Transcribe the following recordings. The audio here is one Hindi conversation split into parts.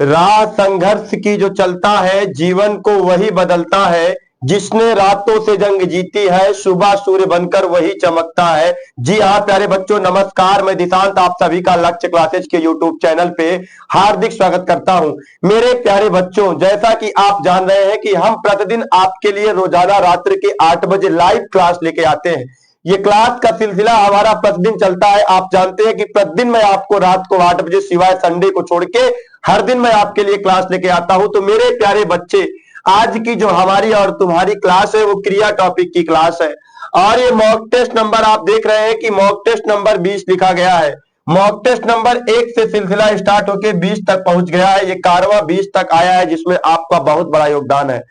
राह संघर्ष की जो चलता है, जीवन को वही बदलता है। जिसने रातों से जंग जीती है, सुबह सूर्य बनकर वही चमकता है। जी हाँ प्यारे बच्चों, नमस्कार। मैं दिशांत आप सभी का लक्ष्य क्लासेज के यूट्यूब चैनल पे हार्दिक स्वागत करता हूं। मेरे प्यारे बच्चों, जैसा कि आप जान रहे हैं कि हम प्रतिदिन आपके लिए रोजाना रात्रि के 8 बजे लाइव क्लास लेके आते हैं। ये क्लास का सिलसिला हमारा प्रतिदिन चलता है। आप जानते हैं कि प्रतिदिन मैं आपको रात को 8 बजे सिवाय संडे को छोड़ के हर दिन मैं आपके लिए क्लास लेके आता हूं। तो मेरे प्यारे बच्चे, आज की जो हमारी और तुम्हारी क्लास है वो क्रिया टॉपिक की क्लास है। और ये मॉक टेस्ट नंबर आप देख रहे हैं कि मॉक टेस्ट नंबर 20 लिखा गया है। मॉक टेस्ट नंबर 1 से सिलसिला स्टार्ट होकर 20 तक पहुंच गया है। ये कारवां 20 तक आया है, जिसमें आपका बहुत बड़ा योगदान है।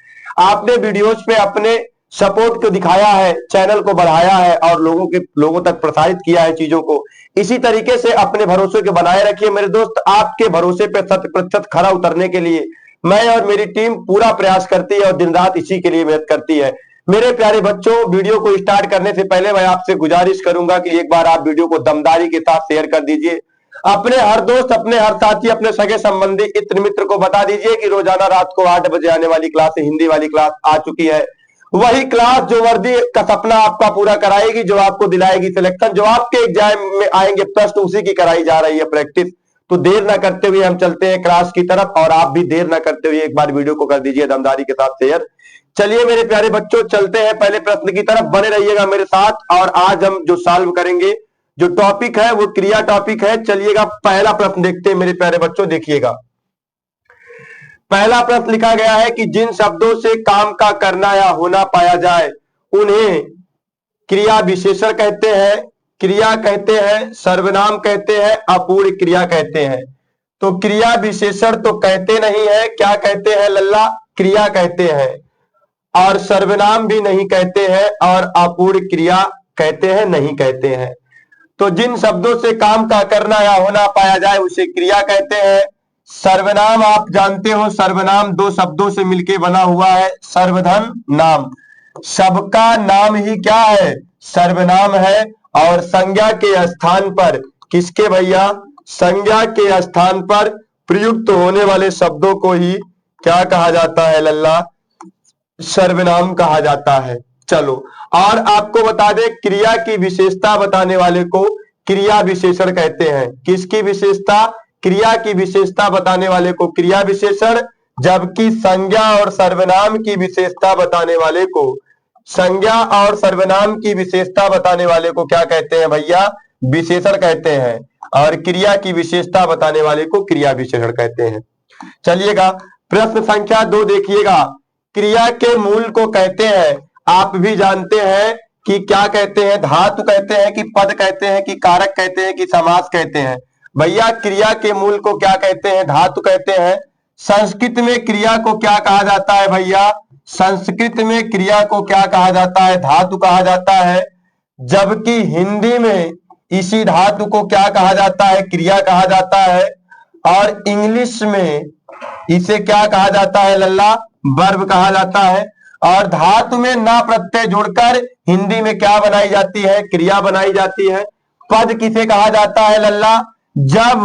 आपने वीडियोज पे अपने सपोर्ट को दिखाया है, चैनल को बढ़ाया है और लोगों तक प्रसारित किया है चीजों को। इसी तरीके से अपने भरोसे के बनाए रखिए मेरे दोस्त। आपके भरोसे पे 100% खरा उतरने के लिए मैं और मेरी टीम पूरा प्रयास करती है और दिन रात इसी के लिए मेहनत करती है। मेरे प्यारे बच्चों, वीडियो को स्टार्ट करने से पहले मैं आपसे गुजारिश करूंगा कि एक बार आप वीडियो को दमदारी के साथ शेयर कर दीजिए। अपने हर दोस्त, अपने हर साथी, अपने सगे संबंधी, इत्र मित्र को बता दीजिए कि रोजाना रात को 8 बजे आने वाली क्लास, हिंदी वाली क्लास आ चुकी है। वही क्लास जो वर्दी का सपना आपका पूरा कराएगी, जो आपको दिलाएगी सिलेक्शन, जो आपके एग्जाम में आएंगे प्रश्न, उसी की कराई जा रही है प्रैक्टिस। तो देर ना करते हुए हम चलते हैं क्लास की तरफ, और आप भी देर ना करते हुए एक बार वीडियो को कर दीजिए दमदारी के साथ शेयर। चलिए मेरे प्यारे बच्चों, चलते हैं पहले प्रश्न की तरफ। बने रहिएगा मेरे साथ। और आज हम जो सॉल्व करेंगे, जो टॉपिक है वो क्रिया टॉपिक है। चलिएगा पहला प्रश्न देखते हैं मेरे प्यारे बच्चों। देखिएगा, पहला प्रश्न लिखा गया है कि जिन शब्दों से काम का करना या होना पाया जाए उन्हें क्रिया विशेषण कहते हैं, क्रिया कहते हैं, सर्वनाम कहते हैं, अपूर्ण क्रिया कहते हैं। तो क्रिया विशेषण तो कहते नहीं है, क्या कहते हैं लल्ला? क्रिया कहते हैं। और सर्वनाम भी नहीं कहते हैं, और अपूर्ण क्रिया कहते हैं, नहीं कहते हैं। तो जिन शब्दों से काम का करना या होना पाया जाए उसे क्रिया कहते हैं। सर्वनाम आप जानते हो, सर्वनाम 2 शब्दों से मिलकर बना हुआ है, सर्वधन नाम। सबका नाम ही क्या है? सर्वनाम है। और संज्ञा के स्थान पर, किसके भैया? संज्ञा के स्थान पर प्रयुक्त होने वाले शब्दों को ही क्या कहा जाता है लल्ला? सर्वनाम कहा जाता है। चलो, और आपको बता दें, क्रिया की विशेषता बताने वाले को क्रिया विशेषण कहते हैं। किसकी विशेषता? क्रिया की विशेषता बताने वाले को क्रिया विशेषण, जबकि संज्ञा और सर्वनाम की विशेषता बताने वाले को, संज्ञा और सर्वनाम की विशेषता बताने वाले को क्या कहते हैं भैया? विशेषण कहते हैं। और क्रिया की विशेषता बताने वाले को क्रिया विशेषण कहते हैं। चलिएगा प्रश्न संख्या 2 देखिएगा। क्रिया के मूल को कहते हैं, आप भी जानते हैं कि क्या कहते हैं? धातु कहते हैं कि पद कहते हैं कि कारक कहते हैं कि समास कहते हैं? भैया क्रिया के मूल को क्या कहते हैं? धातु कहते हैं। संस्कृत में क्रिया को क्या कहा जाता है भैया? संस्कृत में क्रिया को क्या कहा जाता है? धातु कहा जाता है। जबकि हिंदी में इसी धातु को क्या कहा जाता है? क्रिया कहा जाता है। और इंग्लिश में इसे क्या कहा जाता है लल्ला? वर्ब कहा जाता है। और धातु में ना प्रत्यय जोड़कर हिंदी में क्या बनाई जाती है? क्रिया बनाई जाती है। पद किसे कहा जाता है लल्ला? जब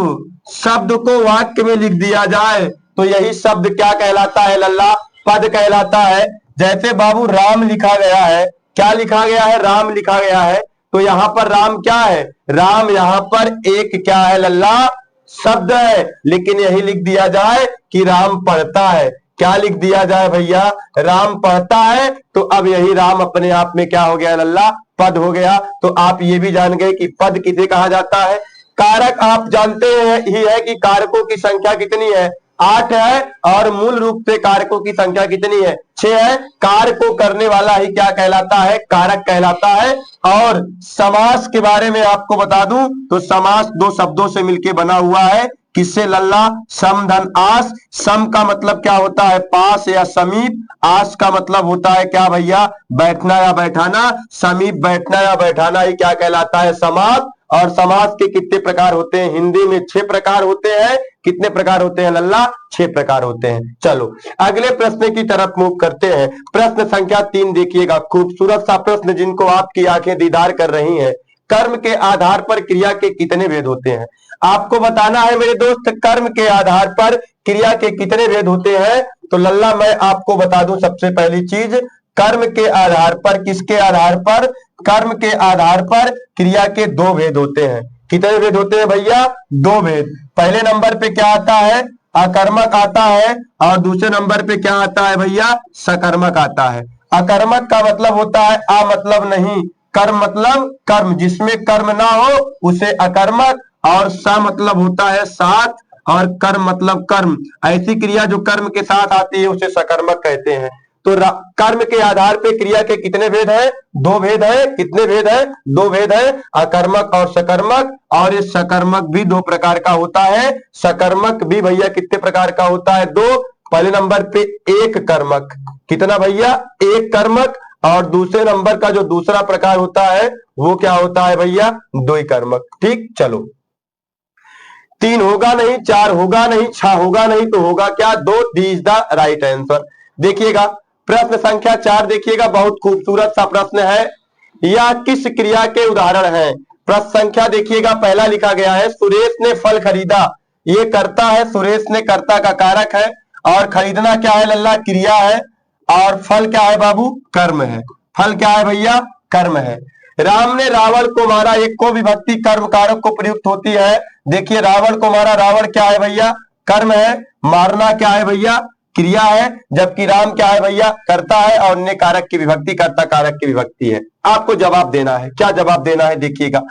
शब्द को वाक्य में लिख दिया जाए तो यही शब्द क्या कहलाता है लल्ला? पद कहलाता है। जैसे बाबू राम लिखा गया है, क्या लिखा गया है? राम लिखा गया है। तो यहाँ पर राम क्या है? राम यहाँ पर एक क्या है लल्ला? शब्द है। लेकिन यही लिख दिया जाए कि राम पढ़ता है। क्या लिख दिया जाए भैया? राम पढ़ता है। तो अब यही राम अपने आप में क्या हो गया लल्ला? पद हो गया। तो आप ये भी जान गए कि पद किसे कहा जाता है। कारक आप जानते हैं ही है कि कारकों की संख्या कितनी है? 8 है। और मूल रूप से कारकों की संख्या कितनी है? 6 है। कार को करने वाला ही क्या कहलाता है? कारक कहलाता है। और समास के बारे में आपको बता दूं तो समास 2 शब्दों से मिलकर बना हुआ है। किससे लल्ला? सम धन आस। सम का मतलब क्या होता है? पास या समीप। आस का मतलब होता है क्या भैया? बैठना या बैठाना। समीप बैठना या बैठाना ही क्या कहलाता है? समास। और समास के कितने प्रकार होते हैं? हिंदी में 6 प्रकार होते हैं। कितने प्रकार होते हैं लल्ला? 6 प्रकार होते हैं। चलो अगले प्रश्न की तरफ मूव करते हैं। प्रश्न संख्या 3 देखिएगा, खूबसूरत सा प्रश्न जिनको आपकी आंखें दीदार कर रही हैं। कर्म के आधार पर क्रिया के कितने भेद होते हैं? आपको बताना है मेरे दोस्त, कर्म के आधार पर क्रिया के कितने भेद होते हैं? तो लल्ला मैं आपको बता दूं सबसे पहली चीज, कर्म के आधार पर, किसके आधार पर? कर्म के आधार पर क्रिया के दो भेद होते हैं। कितने भेद होते हैं भैया? दो भेद। पहले नंबर पे क्या आता है? अकर्मक आता है, और दूसरे नंबर पे क्या आता है भैया? सकर्मक आता है। अकर्मक का मतलब होता है आ मतलब नहीं, कर्म मतलब कर्म, जिसमें कर्म ना हो उसे अकर्मक, और सा मतलब होता है साथ, और कर्म मतलब कर्म। ऐसी क्रिया जो कर्म के साथ आती है उसे सकर्मक कहते हैं। तो कर्म के आधार पे क्रिया के कितने भेद हैं? दो भेद है। कितने भेद है? दो भेद है, अकर्मक और सकर्मक। और ये सकर्मक भी दो प्रकार का होता है। सकर्मक भी भैया कितने प्रकार का होता है? दो। पहले नंबर पे एक कर्मक, कितना भैया? एक कर्मक। और दूसरे नंबर का जो दूसरा प्रकार होता है वो क्या होता है भैया? दो कर्मक। ठीक, चलो, तीन होगा नहीं, चार होगा नहीं, छह होगा नहीं, तो होगा क्या? दो। D is the right answer. देखिएगा प्रश्न संख्या 4, देखिएगा बहुत खूबसूरत सा प्रश्न है। यह किस क्रिया के उदाहरण है? प्रश्न संख्या देखिएगा पहला लिखा गया है, सुरेश ने फल खरीदा। ये कर्ता है, सुरेश ने कर्ता का कारक है, और खरीदना क्या है लल्ला? क्रिया है, और फल क्या है बाबू? कर्म है। फल क्या है भैया? कर्म है। राम ने रावण को मारा, एक को विभक्ति कर्म कारक को प्रयुक्त होती है। देखिए रावण को मारा, रावण क्या है भैया? कर्म है। मारना क्या है भैया? क्रिया है। जबकि राम क्या है भैया? कर्ता है, और ने कारक की विभक्ति, कर्ता कारक की विभक्ति है। आपको जवाब देना है। क्या जवाब देना है? देखिएगा,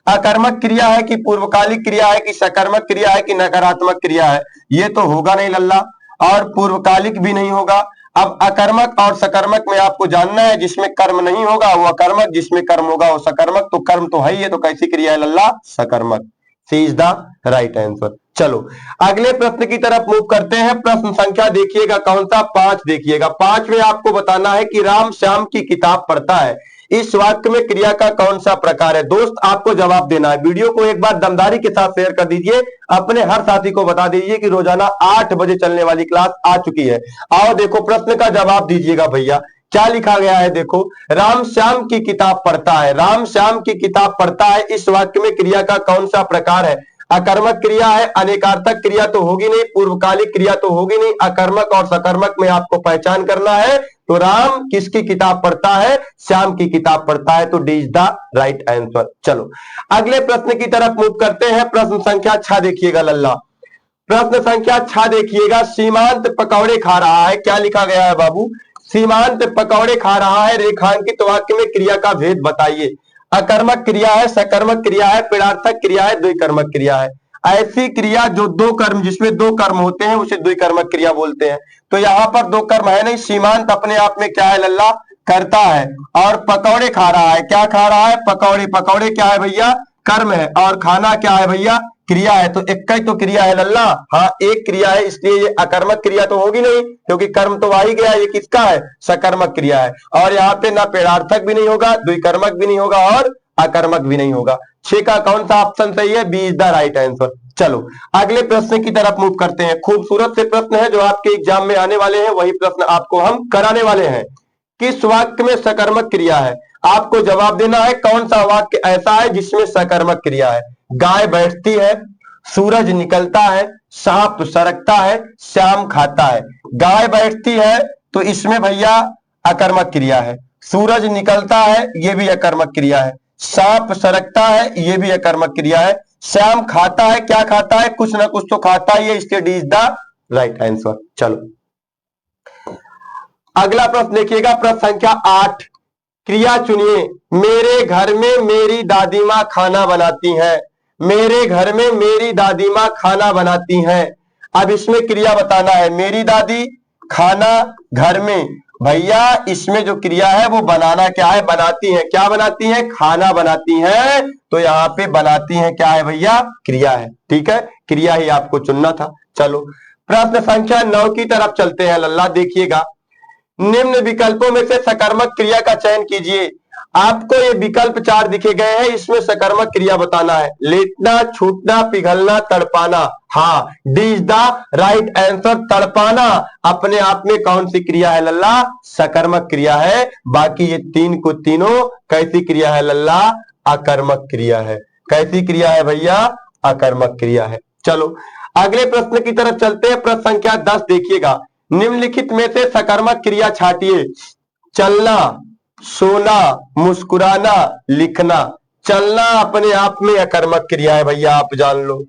अकर्मक क्रिया है कि पूर्वकालिक क्रिया है कि सकर्मक क्रिया है कि नकारात्मक क्रिया है? ये तो होगा नहीं लल्ला, और पूर्वकालिक भी नहीं होगा। अब अकर्मक और सकर्मक में आपको जानना है, जिसमें कर्म नहीं होगा वो अकर्मक, जिसमें कर्म होगा वो सकर्मक। तो कर्म तो है ही है, तो कैसी क्रिया है लल्ला? सकर्मक। सी इज द राइट आंसर। चलो अगले प्रश्न की तरफ मूव करते हैं। प्रश्न संख्या देखिएगा कौन सा? 5 देखिएगा। 5 में आपको बताना है कि राम श्याम की किताब पढ़ता है, इस वाक्य में क्रिया का कौन सा प्रकार है? दोस्त आपको जवाब देना है। वीडियो को एक बार दमदारी के साथ शेयर कर दीजिए, अपने हर साथी को बता दीजिए कि रोजाना 8 बजे चलने वाली क्लास आ चुकी है। आओ देखो प्रश्न का जवाब दीजिएगा भैया। क्या लिखा गया है? देखो, राम श्याम की किताब पढ़ता है। राम श्याम की किताब पढ़ता है, इस वाक्य में क्रिया का कौन सा प्रकार है? अकर्मक क्रिया है, अनेकार्थक क्रिया तो होगी नहीं, पूर्वकालिक क्रिया तो होगी नहीं। अकर्मक और सकर्मक में आपको पहचान करना है। तो राम किसकी किताब पढ़ता है? श्याम की किताब पढ़ता है। तो D is the right answer. चलो अगले प्रश्न की तरफ मूव करते हैं। प्रश्न संख्या 6 देखिएगा लल्ला। प्रश्न संख्या 6 देखिएगा, सीमांत पकौड़े खा रहा है। क्या लिखा गया है बाबू? सीमांत पकौड़े खा रहा है, रेखांकित वाक्य में क्रिया का भेद बताइए। अकर्मक क्रिया है, सकर्मक क्रिया है, प्रेरणार्थक क्रिया है, द्विकर्मक क्रिया है। ऐसी क्रिया जो दो कर्म, जिसमें दो कर्म होते हैं उसे द्विकर्मक क्रिया बोलते हैं। तो यहाँ पर दो कर्म है नहीं। सीमांत अपने आप में क्या है लल्ला? करता है। और पकौड़े खा रहा है, क्या खा रहा है? पकौड़े। पकौड़े क्या है भैया? कर्म है। और खाना क्या है भैया? क्रिया है। तो एक ही तो क्रिया है लल्ला। हाँ एक क्रिया है, इसलिए ये अकर्मक क्रिया तो होगी नहीं, क्योंकि कर्म तो आ ही गया। ये किसका है? सकर्मक क्रिया है। और यहाँ पे ना प्रेरणार्थक भी नहीं होगा, द्विकर्मक भी नहीं होगा, और अकर्मक भी नहीं होगा। 6 का कौन सा ऑप्शन सही है? B is the right answer. चलो अगले प्रश्न की तरफ मूव करते हैं। खूबसूरत से प्रश्न है जो आपके एग्जाम में आने वाले हैं, वही प्रश्न आपको हम कराने वाले हैं। किस वाक्य में सकर्मक क्रिया है? आपको जवाब देना है कौन सा वाक्य ऐसा है जिसमें सकर्मक क्रिया है। गाय बैठती है, सूरज निकलता है, सांप सरकता है, श्याम खाता है। गाय बैठती है तो इसमें भैया अकर्मक क्रिया है। सूरज निकलता है, ये भी अकर्मक क्रिया है। सांप सरकता है, ये भी अकर्मक क्रिया है। श्याम खाता है, क्या खाता है? कुछ ना कुछ तो खाता ही है, इसलिए D is the right answer. चलो अगला प्रश्न देखिएगा। प्रश्न संख्या 8, क्रिया चुनिए। मेरे घर में मेरी दादी माँ खाना बनाती हैं। मेरे घर में मेरी दादी माँ खाना बनाती हैं। अब इसमें क्रिया बताना है। मेरी दादी, खाना, घर में। भैया इसमें जो क्रिया है वो बनाना क्या है? बनाती है। क्या बनाती है? खाना बनाती है। तो यहाँ पे बनाती है क्या है भैया? क्रिया है। ठीक है, क्रिया ही आपको चुनना था। चलो प्रश्न संख्या 9 की तरफ चलते हैं लल्ला। देखिएगा, निम्न विकल्पों में से सकर्मक क्रिया का चयन कीजिए। आपको ये विकल्प 4 दिखे गए हैं, इसमें सकर्मक क्रिया बताना है। लेटना, छूटना, पिघलना, तड़पाना। हाँ D is the right answer. तड़पाना अपने आप में कौन सी क्रिया है लल्ला? सकर्मक क्रिया है। बाकी ये तीन को तीनों कैसी क्रिया है लल्ला? अकर्मक क्रिया है। कैसी क्रिया है भैया? अकर्मक क्रिया है। चलो अगले प्रश्न की तरफ चलते हैं। प्रश्न संख्या 10 देखिएगा, निम्नलिखित में से सकर्मक क्रिया छांटिए। चलना, सोना, मुस्कुराना, लिखना। चलना अपने आप में अकर्मक क्रिया है भैया, आप जान लो,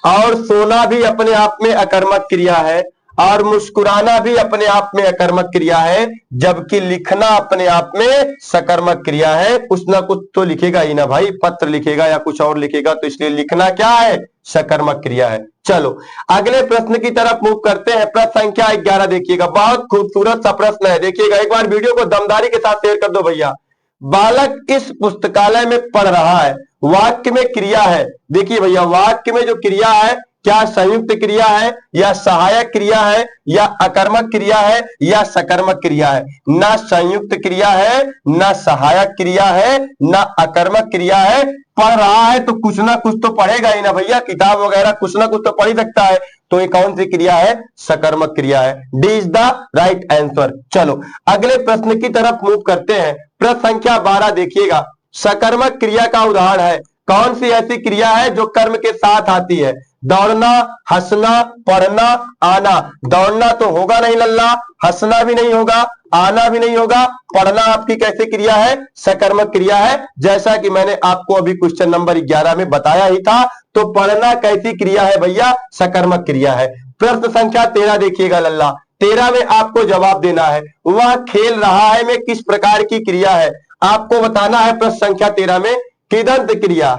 और सोना भी अपने आप में अकर्मक क्रिया है, और मुस्कुराना भी अपने आप में अकर्मक क्रिया है, जबकि लिखना अपने आप में सकर्मक क्रिया है। कुछ ना कुछ तो लिखेगा ही ना भाई, पत्र लिखेगा या कुछ और लिखेगा, तो इसलिए लिखना क्या है, सकर्मक क्रिया है। चलो अगले प्रश्न की तरफ मूव करते हैं। प्रश्न संख्या 11 देखिएगा, बहुत खूबसूरत सा प्रश्न है। देखिएगा, एक बार वीडियो को दमदारी के साथ शेयर कर दो भैया। बालक इस पुस्तकालय में पढ़ रहा है, वाक्य में क्रिया है। देखिए भैया, वाक्य में जो क्रिया है, क्या संयुक्त क्रिया है या सहायक क्रिया है या अकर्मक क्रिया है या सकर्मक क्रिया है? ना संयुक्त क्रिया है, ना सहायक क्रिया है, ना अकर्मक क्रिया है। पढ़ रहा है तो कुछ ना कुछ तो पढ़ेगा ही ना भैया, किताब वगैरह कुछ ना कुछ तो पढ़ ही सकता है। तो ये कौन सी क्रिया है, सकर्मक क्रिया है। D is the right answer. चलो अगले प्रश्न की तरफ मूव करते हैं। प्रश्न संख्या 12 देखिएगा, सकर्मक क्रिया का उदाहरण है। कौन सी ऐसी क्रिया है जो कर्म के साथ आती है? दौड़ना, हंसना, पढ़ना, आना। दौड़ना तो होगा नहीं लल्ला, हंसना भी नहीं होगा, आना भी नहीं होगा। पढ़ना आपकी कैसी क्रिया है, सकर्मक क्रिया है, जैसा कि मैंने आपको अभी क्वेश्चन नंबर 11 में बताया ही था। तो पढ़ना कैसी क्रिया है भैया, सकर्मक क्रिया है। प्रश्न संख्या 13 देखिएगा लल्ला, 13 में आपको जवाब देना है। वह खेल रहा है में किस प्रकार की क्रिया है, आपको बताना है। प्रश्न संख्या 13 में कृदंत क्रिया,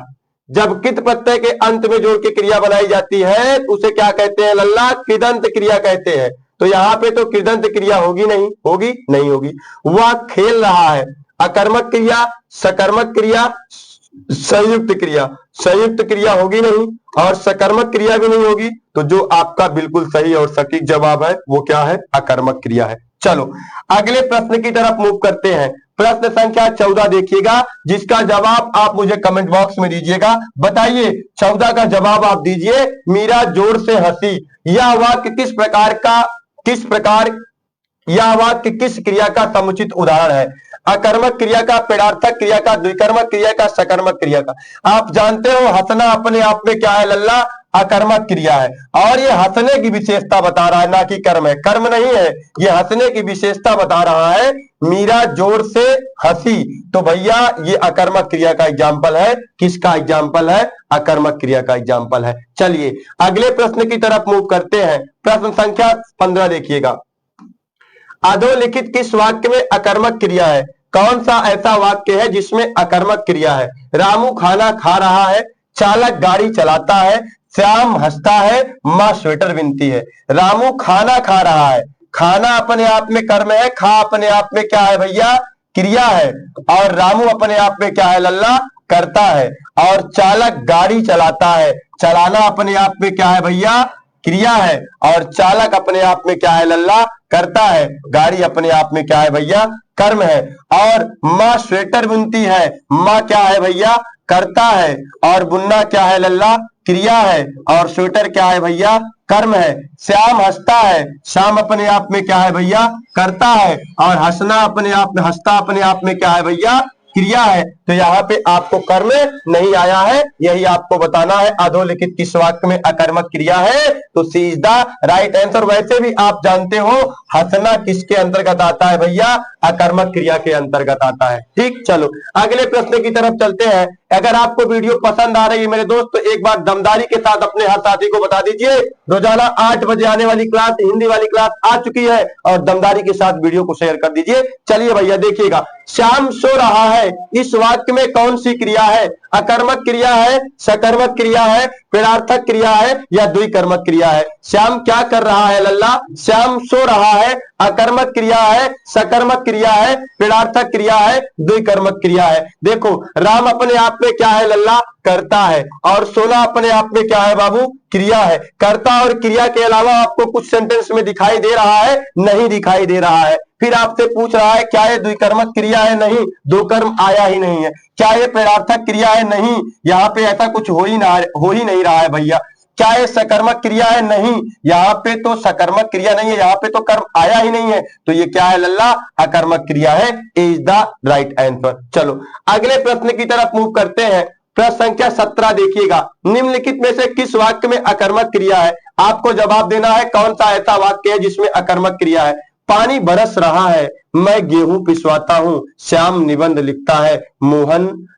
जब कित प्रत्यय के अंत में जोड़ के क्रिया बनाई जाती है तो उसे क्या कहते हैं लल्ला, कृदंत क्रिया कहते हैं। तो यहाँ पे तो कृदंत क्रिया होगी नहीं, होगी नहीं होगी। वह खेल रहा है, अकर्मक क्रिया, सकर्मक क्रिया, संयुक्त क्रिया। संयुक्त क्रिया होगी नहीं और सकर्मक क्रिया भी नहीं होगी। तो जो आपका बिल्कुल सही और सटीक जवाब है वो क्या है, अकर्मक क्रिया है। चलो अगले प्रश्न की तरफ मूव करते हैं। प्रश्न संख्या 14 देखिएगा, जिसका जवाब आप मुझे कमेंट बॉक्स में दीजिएगा। बताइए 14 का जवाब आप दीजिए। मीरा जोर से हंसी, यह वाक्य किस प्रकार यह वाक्य किस क्रिया का समुचित उदाहरण है? अकर्मक क्रिया का, पेड़ार्थक क्रिया का, द्विकर्मक क्रिया का, सकर्मक क्रिया का। आप जानते हो हंसना अपने आप में क्या है लल्ला, अकर्मक क्रिया है। और ये हंसने की विशेषता बता रहा है, ना कि कर्म है, कर्म नहीं है, ये हंसने की विशेषता बता रहा है। मीरा जोर से हंसी, तो भैया ये अकर्मक क्रिया का एग्जाम्पल है। किसका एग्जाम्पल है, अकर्मक क्रिया का एग्जाम्पल है। चलिए अगले प्रश्न की तरफ मूव करते हैं। प्रश्न संख्या 15 देखिएगा, अधोलिखित किस वाक्य में अकर्मक क्रिया है? कौन सा ऐसा वाक्य है जिसमें अकर्मक क्रिया है? रामू खाना खा रहा है, चालक गाड़ी चलाता है, श्याम हंसता है, मां स्वेटर बिनती है। रामू खाना खा रहा है, खाना अपने आप में कर्म है, खा अपने आप में क्या है भैया, क्रिया है। और रामू अपने आप में क्या है लल्ला, करता है। और चालक गाड़ी चलाता है, चलाना अपने आप में क्या है भैया, क्रिया है। और चालक अपने आप में क्या है लल्ला, करता है। गाड़ी अपने आप में क्या है भैया, कर्म है। और मां स्वेटर बुनती है, मां क्या है भैया, करता है। और बुनना क्या है लल्ला, क्रिया है। और स्वेटर क्या है भैया, कर्म है। श्याम हंसता है, श्याम अपने आप में क्या है भैया, करता है। और हंसना अपने आप में, हंसता अपने आप में क्या है भैया, क्रिया है। तो यहाँ पे आपको कर्म नहीं आया है, यही आपको बताना है अधोलिखित किस वाक्य में अकर्मक क्रिया है। तो सी इज द राइट आंसर। वैसे भी आप जानते हो हंसना किसके अंतर्गत आता है भैया, अकर्मक क्रिया के अंतर्गत आता है। ठीक, चलो अगले प्रश्न की तरफ चलते हैं। अगर आपको वीडियो पसंद आ रही है मेरे दोस्त, तो एक बार दमदारी के साथ अपने हर साथी को बता दीजिए, रोजाना 8 बजे आने वाली क्लास, हिंदी वाली क्लास आ चुकी है, और दमदारी के साथ वीडियो को शेयर कर दीजिए। चलिए भैया देखिएगा, श्याम सो रहा है, इस वाक्य में कौन सी क्रिया है? अकर्मक क्रिया है, सकर्मक क्रिया है, पेड़ार्थक क्रिया है या द्विकर्मक क्रिया है? श्याम क्या कर रहा है लल्ला, श्याम सो रहा है, अकर्मक क्रिया है, सकर्मक क्रिया है, पेड़ार्थक क्रिया है, द्विकर्मक क्रिया है। देखो राम अपने आप में क्या है लल्ला, करता है। और सोना अपने आप में क्या है बाबू, क्रिया है। करता और क्रिया के अलावा आपको कुछ सेंटेंस में दिखाई दे रहा है? नहीं दिखाई दे रहा है। फिर आपसे पूछ रहा है क्या ये द्विकर्मक क्रिया है? नहीं, दो कर्म आया ही नहीं है। क्या ये पेड़ार्थक क्रिया है? नहीं, यहाँ पे ऐसा कुछ हो ही नहीं रहा है भैया। क्या ये सकर्मक क्रिया है? नहीं, यहाँ पे तो सकर्मक क्रिया नहीं है, यहाँ पे तो कर्म आया ही नहीं है। तो ये क्या है लल्ला, अकर्मक क्रिया है। Is the right answer. चलो अगले प्रश्न की तरफ मूव करते हैं। प्रश्न संख्या 17 देखिएगा, निम्नलिखित में से किस वाक्य में अकर्मक क्रिया है? आपको जवाब देना है कौन सा ऐसा वाक्य है जिसमें अकर्मक क्रिया है। पानी बरस रहा है, मैं गेहूं पिसवाता हूं, श्याम निबंध लिखता है,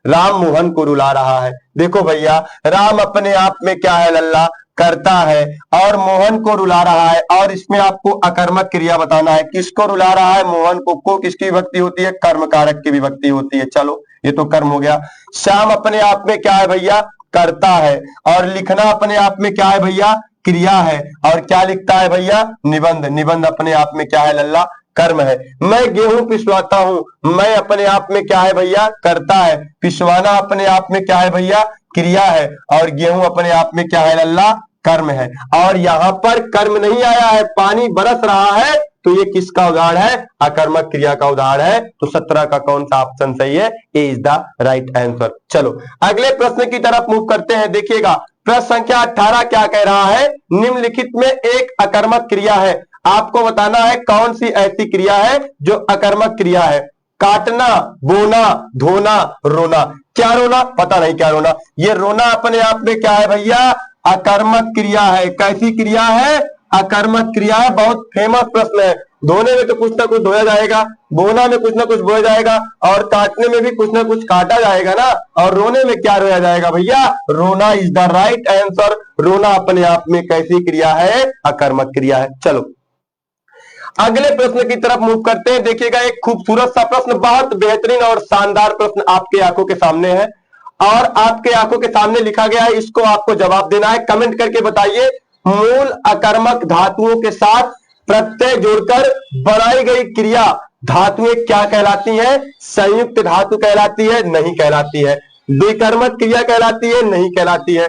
राम मोहन को रुला रहा है। देखो भैया, राम अपने आप में क्या है लल्ला, करता है, और मोहन को रुला रहा है, और इसमें आपको अकर्मक क्रिया बताना है। किसको रुला रहा है? मोहन को किसकी विभक्ति होती है? कर्म कारक की विभक्ति होती है। चलो ये तो कर्म हो गया। श्याम अपने आप में क्या है भैया? करता है, और लिखना अपने आप में क्या है भैया? क्रिया है, और क्या लिखता है भैया? निबंध। निबंध अपने आप में क्या है लल्ला? कर्म है। मैं गेहूं पिसवाता हूं, मैं अपने आप में क्या है भैया? करता है। पिसवाना अपने आप में क्या है भैया? क्रिया है, और गेहूं अपने आप में क्या है लल्ला? कर्म है। और यहां पर कर्म नहीं आया है, पानी बरस रहा है, तो ये किसका उदाहरण है? अकर्मक क्रिया का उदाहरण है। तो 17 का कौन सा ऑप्शन सही है? ए इज द राइट आंसर। चलो अगले प्रश्न की तरफ मूव करते हैं। देखिएगा, प्रश्न संख्या 18 क्या कह रहा है? निम्नलिखित में एक अकर्मक क्रिया है, आपको बताना है कौन सी ऐसी क्रिया है जो अकर्मक क्रिया है। काटना, बोना, धोना, रोना। क्या रोना? पता नहीं क्या रोना। ये रोना अपने आप में क्या है भैया? अकर्मक क्रिया है। कैसी क्रिया है? अकर्मक क्रिया है। बहुत फेमस प्रश्न है। धोने में तो कुछ ना कुछ धोया जाएगा, बोना में कुछ ना कुछ बोया जाएगा, और काटने में भी कुछ ना कुछ काटा जाएगा ना, और रोने में क्या रोया जाएगा भैया? रोना इज द राइट आंसर। रोना अपने आप में कैसी क्रिया है? अकर्मक क्रिया है। चलो अगले प्रश्न की तरफ मूव करते हैं। देखिएगा, एक खूबसूरत सा प्रश्न, बहुत बेहतरीन और शानदार प्रश्न आपके आंखों के सामने है, और आपके आंखों के सामने लिखा गया है। इसको आपको जवाब देना है। कमेंट करके बताइए, मूल अकर्मक धातुओं के साथ प्रत्यय जोड़कर बनाई गई क्रिया धातुएं क्या कहलाती हैं? संयुक्त धातु कहलाती है? नहीं कहलाती है। द्विकर्मक क्रिया कहलाती है? नहीं कहलाती है।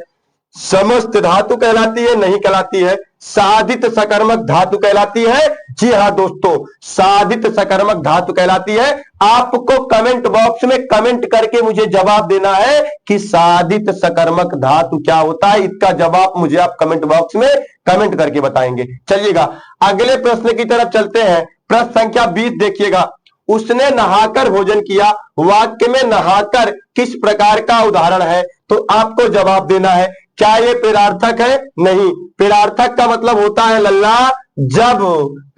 समस्त धातु कहलाती है? नहीं कहलाती है। साधित सकर्मक धातु कहलाती है? जी हाँ दोस्तों, साधित सकर्मक धातु कहलाती है। आपको कमेंट बॉक्स में कमेंट करके मुझे जवाब देना है कि साधित सकर्मक धातु क्या होता है। इसका जवाब मुझे आप कमेंट बॉक्स में कमेंट करके बताएंगे। चलिएगा अगले प्रश्न की तरफ चलते हैं। प्रश्न संख्या 20 देखिएगा, उसने नहाकर भोजन किया, वाक्य में नहाकर किस प्रकार का उदाहरण है? तो आपको जवाब देना है। क्या ये प्रेरार्थक है? नहीं। प्रेरार्थक का मतलब होता है लल्ला, जब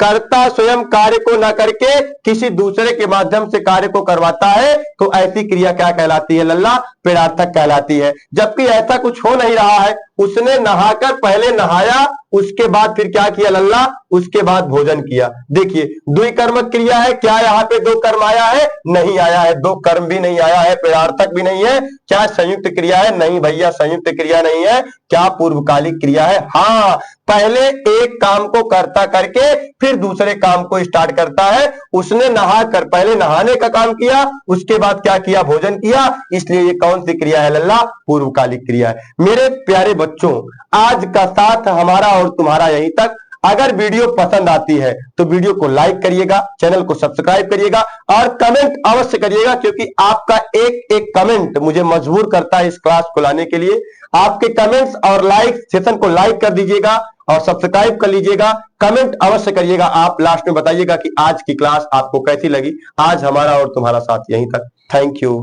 कर्ता स्वयं कार्य को न करके किसी दूसरे के माध्यम से कार्य को करवाता है, तो ऐसी क्रिया क्या कहलाती है लल्ला? प्रेरार्थक कहलाती है। जबकि ऐसा कुछ हो नहीं रहा है, उसने नहाकर पहले नहाया, उसके बाद फिर क्या किया लल्ला? उसके बाद भोजन किया। देखिए, द्विकर्मक क्रिया है। क्या यहाँ पे दो कर्म आया है? नहीं आया है। दो कर्म भी नहीं आया है, प्रेरार्थक भी नहीं है। क्या संयुक्त क्रिया है? नहीं भैया, संयुक्त क्रिया नहीं है। क्या पूर्वकालिक क्रिया है? हाँ, पहले एक काम को करता करके फिर दूसरे काम को स्टार्ट करता है। उसने नहाकर पहले नहाने का काम किया, उसके बाद क्या किया? भोजन किया। इसलिए ये कौन सी क्रिया है लल्ला? पूर्वकालिक क्रिया है। मेरे प्यारे बच्चों, आज का साथ हमारा और तुम्हारा यहीं तक। अगर वीडियो पसंद आती है तो वीडियो को लाइक करिएगा, चैनल को सब्सक्राइब करिएगा, और कमेंट अवश्य करिएगा, क्योंकि आपका एक एक कमेंट मुझे मजबूर करता है इस क्लास को लाने के लिए। आपके कमेंट्स और लाइक सेशन को लाइक कर दीजिएगा और सब्सक्राइब कर लीजिएगा। कमेंट अवश्य करिएगा। आप लास्ट में बताइएगा कि आज की क्लास आपको कैसी लगी। आज हमारा और तुम्हारा साथ यहीं तक। Thank you.